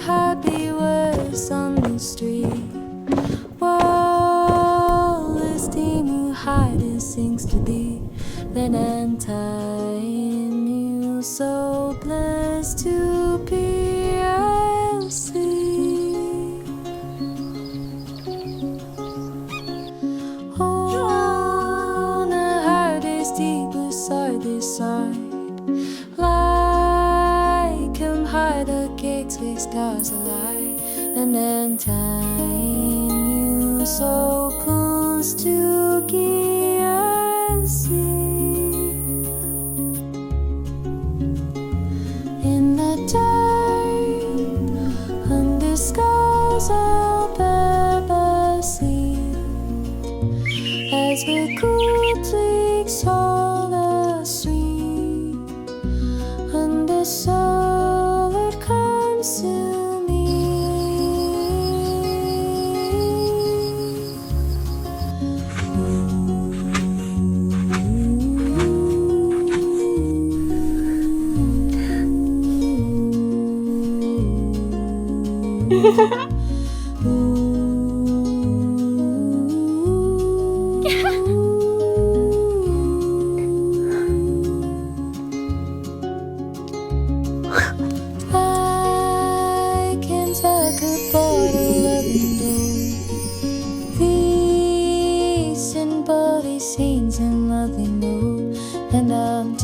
Happy words on the street. Wall is steaming hide and seems to be. Then and time you so blessed to be. I'll see. On a heart is deep beside this side. Like hide the gates with stars alight, and then time you so close to give and see. In the dark, under skies of ever see, as we quickly saw the street, under solid comes to me. I can talk about a loving day, peace and body scenes and nothing more, and I'm